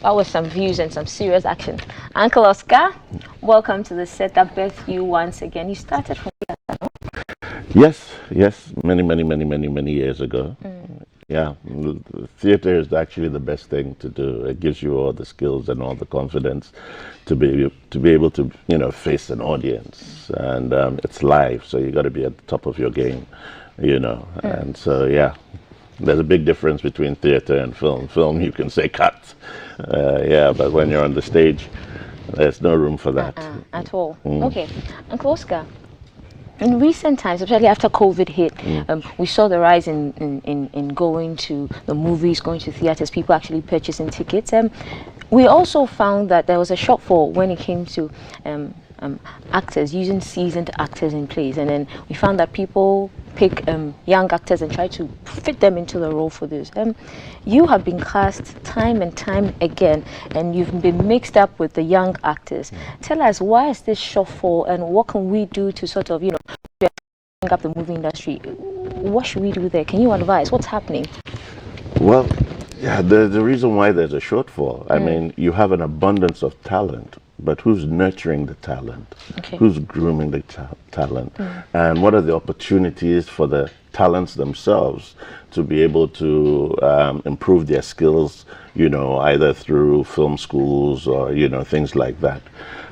That was some views and some serious action. Uncle Oscar, welcome to the set that birthed you once again. You started from Yes, yes, many years ago. Yeah, theater is actually the best thing to do. It gives you all the skills and all the confidence to be able to face an audience, and it's live, so you got to be at the top of your game, And so yeah, there's a big difference between theater and film. Film, you can say cut, yeah, but when you're on the stage, there's no room for that at all. Okay, Uncle Oscar. In recent times, especially after COVID hit, we saw the rise in going to the movies, going to theaters, people actually purchasing tickets. We also found that there was a shortfall when it came to actors, using seasoned actors in plays. And then we found that people pick young actors and try to fit them into the role for this. You have been cast time and time again, and you've been mixed up with the young actors. Tell us, why is this shortfall, and what can we do to sort of, bring up the movie industry? What should we do there? Can you advise? What's happening? Well, yeah, the reason why there's a shortfall, I mean, you have an abundance of talent, but who's nurturing the talent? Okay. Who's grooming the talent? And what are the opportunities for the talents themselves to be able to improve their skills, either through film schools or, things like that.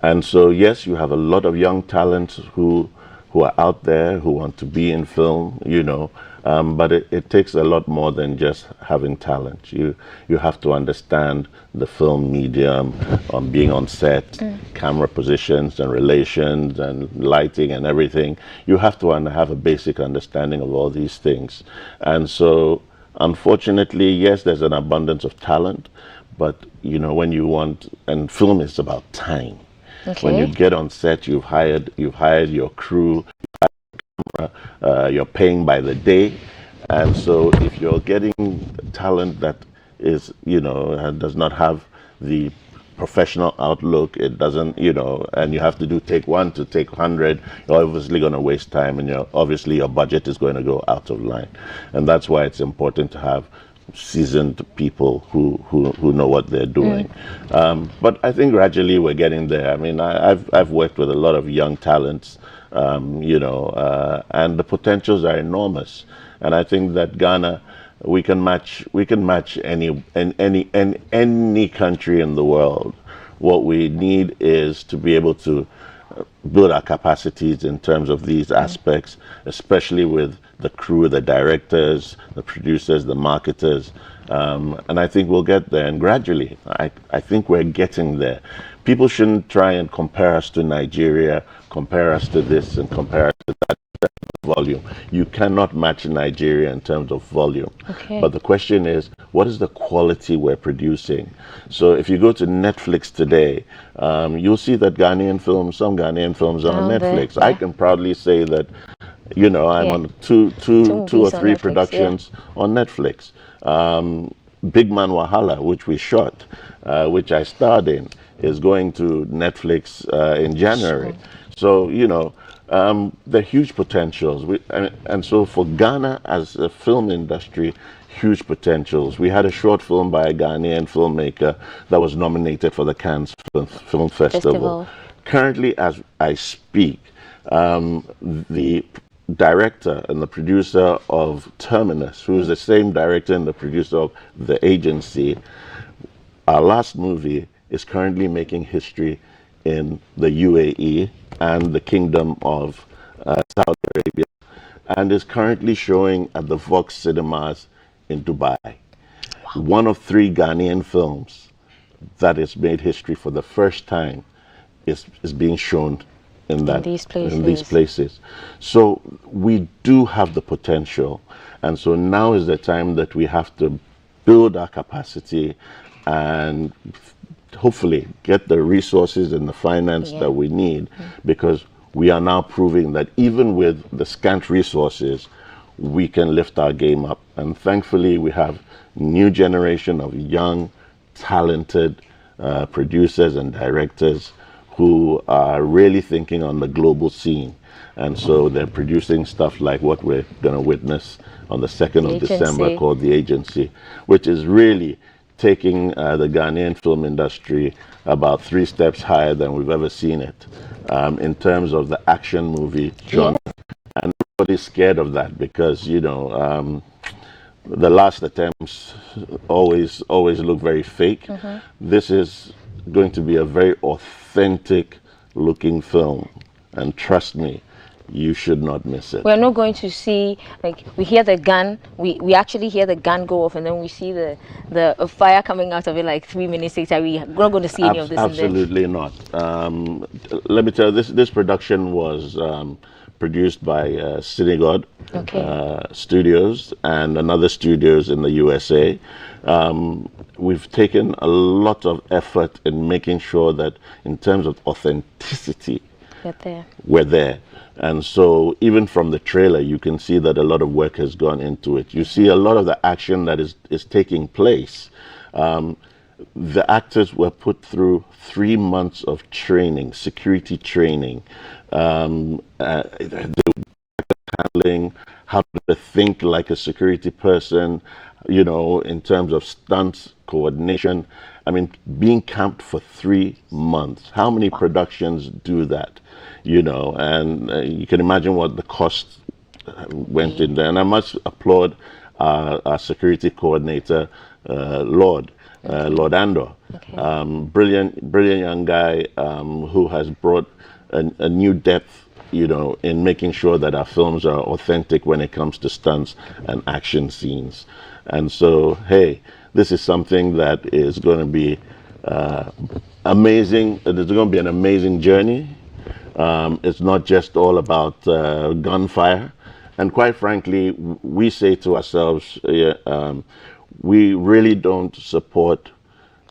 And so, yes, you have a lot of young talents who are out there, who want to be in film, but it takes a lot more than just having talent. You have to understand the film medium, being on set, camera positions and relations and lighting and everything. You have to have a basic understanding of all these things. And so, unfortunately, yes, there's an abundance of talent, but when you want, and film is about time. Okay. When you get on set, you've hired your crew, you're paying by the day, and so if you're getting talent that is, does not have the professional outlook, it doesn't, and you have to do take 1 to take 100, you're obviously going to waste time, and obviously your budget is going to go out of line, and that's why it's important to have seasoned people who know what they're doing. But I think gradually we're getting there. I mean, I've worked with a lot of young talents, and the potentials are enormous. And I think that Ghana, we can match any country in the world. What we need is to be able to build our capacities in terms of these aspects, especially with the crew, the directors, the producers, the marketers, and I think we'll get there. And gradually, I think we're getting there. People shouldn't try and compare us to Nigeria, compare us to this, and compare us to that. Volume. You cannot match Nigeria in terms of volume. Okay. But the question is, what is the quality we're producing? So if you go to Netflix today, you'll see that some Ghanaian films are on Netflix. Yeah. I can proudly say that, I'm on two or three Netflix, productions on Netflix. Big Man Wahala, which we shot, which I starred in, is going to Netflix in January. So, there are huge potentials. And so for Ghana as a film industry, huge potentials. We had a short film by a Ghanaian filmmaker that was nominated for the Cannes Film Festival. Currently, as I speak, the director and the producer of Terminus, who is the same director and the producer of The Agency, our last movie is currently making history in the UAE and the Kingdom of Saudi Arabia, and is currently showing at the Vox Cinemas in Dubai. Wow. One of 3 Ghanaian films that has made history for the first time is being shown in these places. So we do have the potential, and so now is the time that we have to build our capacity and hopefully get the resources and the finance that we need, because we are now proving that even with the scant resources, we can lift our game up. And thankfully, we have new generation of young, talented producers and directors who are really thinking on the global scene. And so they're producing stuff like what we're going to witness on the 2nd of December, called The Agency, which is really taking the Ghanaian film industry about 3 steps higher than we've ever seen it in terms of the action movie genre. And everybody's scared of that because, you know, the last attempts always look very fake. This is going to be a very authentic looking film, and trust me, you should not miss it. We're not going to see, like, we hear the gun, we actually hear the gun go off, and then we see the fire coming out of it like 3 minutes later. We're not going to see any of this. Absolutely not. Let me tell you, this production was produced by Synegod Studios and another studios in the USA. We've taken a lot of effort in making sure that in terms of authenticity, we're there. And so even from the trailer, you can see that a lot of work has gone into it. You see a lot of the action that is taking place. The actors were put through 3 months of training, security training. Handling, how to think like a security person, you know, in terms of stunts, coordination. I mean, being camped for 3 months. How many productions do that? You know, and you can imagine what the cost went in there. And I must applaud our security coordinator, Lord Andor. Brilliant young guy who has brought a new depth, you know, in making sure that our films are authentic when it comes to stunts and action scenes. And so, hey, this is something that is going to be amazing. It's going to be an amazing journey. It's not just all about gunfire. And quite frankly, we say to ourselves, we really don't support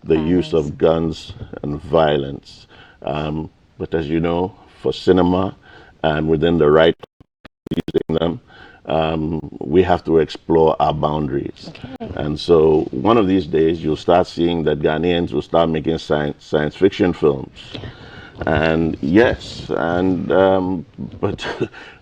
the use of guns and violence. But as you know, for cinema and within the right using them, we have to explore our boundaries. And so one of these days, you'll start seeing that Ghanaians will start making science fiction films. And yes, and but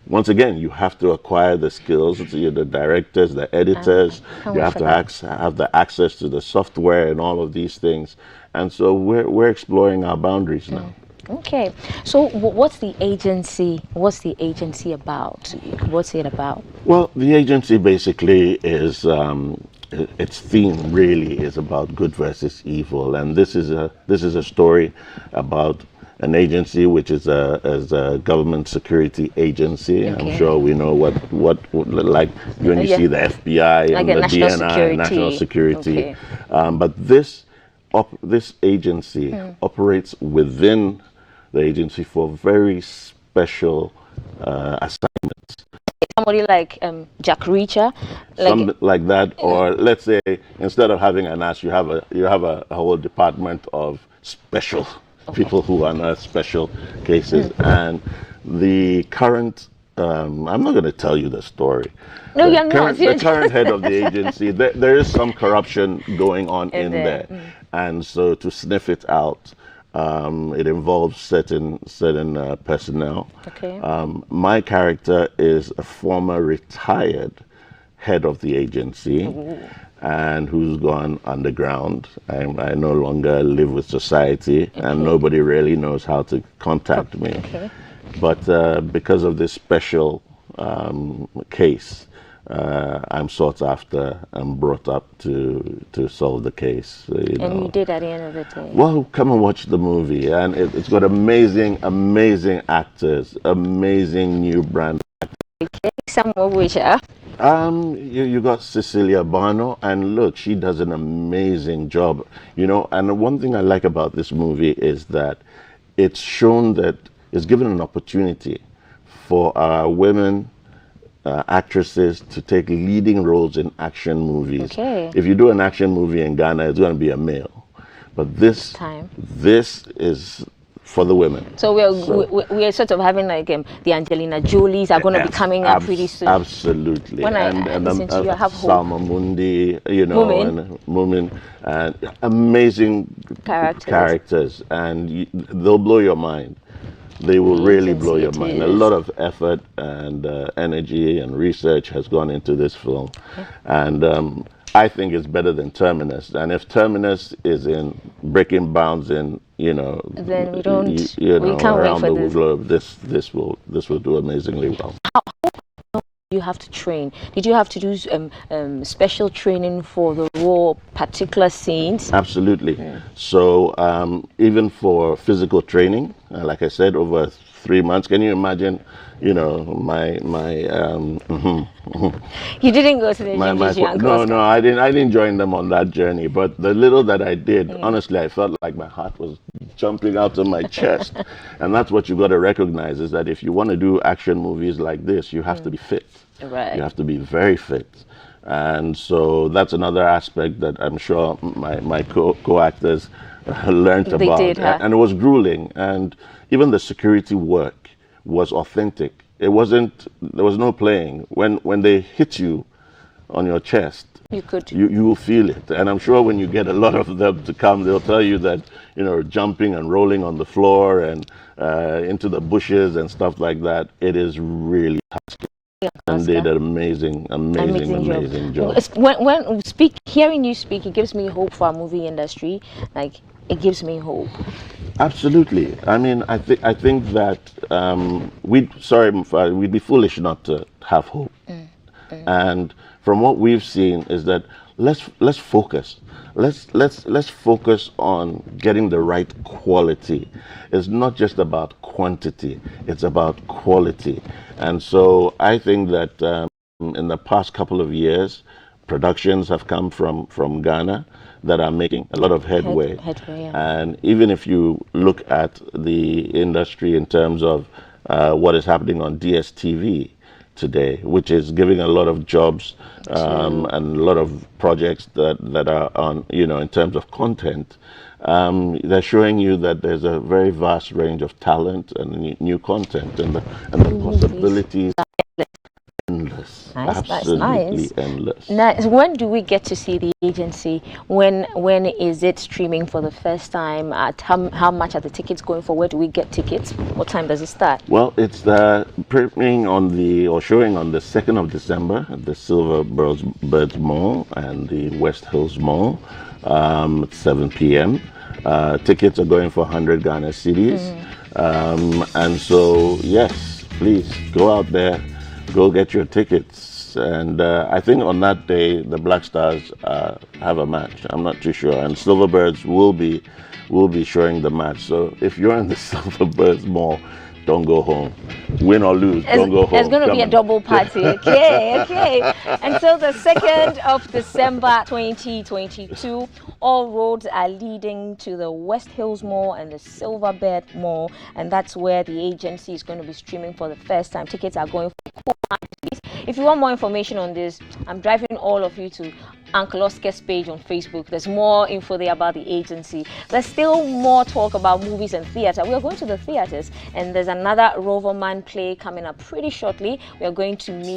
once again, you have to acquire the skills, the directors, the editors. You have to have the access to the software and all of these things. And so we're exploring our boundaries now. Okay, so what's the agency? What's the agency about? What's it about? Well, the agency basically is its theme really is about good versus evil, and this is a story about an agency which is a government security agency. I'm sure we know what like when you see the FBI like and the national DNI, security. national security. But this agency operates within the agency for very special assignments. Somebody like Jack Reacher, Something like that, or let's say instead of having an ass, you have a whole department of special people who unearth special cases. And the current, I'm not going to tell you the story. No, you're not. The current head of the agency, there is some corruption going on in there. And so to sniff it out, it involves certain personnel. My character is a former retired head of the agency. And who's gone underground. I no longer live with society, and nobody really knows how to contact me. But because of this special case, I'm sought after and brought up to solve the case. You did at the end of the day. Well, come and watch the movie, and it's got amazing actors, amazing new brand. Some of which are. You got Cecilia Bano, and look, she does an amazing job, you know. And one thing I like about this movie is that it's shown that it's given an opportunity for our women actresses to take leading roles in action movies. If you do an action movie in Ghana, it's going to be a male, but this is for the women. So we're sort of having like the Angelina Jolies are going to be coming up pretty soon. Absolutely. When I listen to you, I have hope. Salma Mundi, you know, and Mumin, and amazing characters, and they'll blow your mind. They will really blow your mind. A lot of effort and energy and research has gone into this film, and I think it's better than Terminus. And if Terminus is in breaking bounds in, Then we don't. we can't wait around for the this. globe, this will do amazingly well. You have to train. Did you have to do special training for the raw particular scenes? Absolutely. So even for physical training, like I said, over 3 months, can you imagine? My You didn't go to the my, gym, my did you, Uncle no Oscar? no I didn't join them on that journey, but the little that I did, honestly, I felt like my heart was jumping out of my chest. And that's what you got to recognize, is that if you want to do action movies like this, you have to be fit. Right. You have to be very fit. And so that's another aspect that I'm sure my co-actors learned They about. did, huh? And it was grueling. And even the security work was authentic. There was no playing. When they hit you on your chest, you will feel it. And I'm sure when you get a lot of them to come, they'll tell you that, jumping and rolling on the floor and into the bushes and stuff like that, it is really tasking. And they did an amazing job. When hearing you speak, it gives me hope for our movie industry. Like, it gives me hope. Absolutely. I mean, I think that we'd be foolish not to have hope. And from what we've seen is that let's focus. Let's focus on getting the right quality. It's not just about quantity, it's about quality. And so I think that in the past couple of years, productions have come from Ghana that are making a lot of headway. Yeah. And even if you look at the industry in terms of what is happening on DSTV today, which is giving a lot of jobs and a lot of projects that are on, in terms of content, they're showing you that there's a very vast range of talent and new content, and the possibilities are endless. Nice, Absolutely nice. endless. Now, when do we get to see the agency? When is it streaming for the first time? At how much are the tickets going for? Where do we get tickets? What time does it start? Well, it's premiering showing on the 2nd of December at the Silver Birds Mall and the West Hills Mall at 7 p.m. Tickets are going for 100 Ghana cedis. And so, yes, please go out there, go get your tickets. And I think on that day, the Black Stars have a match. I'm not too sure. And Silverbirds will be showing the match. So if you're in the Silverbirds Mall, don't go home. Win or lose, don't go home. It's going to be a double party. Okay. Until the 2nd of December 2022, all roads are leading to the West Hills Mall and the Silverbird Mall. And that's where the agency is going to be streaming for the first time. Tickets are going for. If you want more information on this, I'm driving all of you to Uncle Oscar's page on Facebook. There's more info there about the agency. There's still more talk about movies and theater. We are going to the theaters, and there's another Roverman play coming up pretty shortly. We are going to meet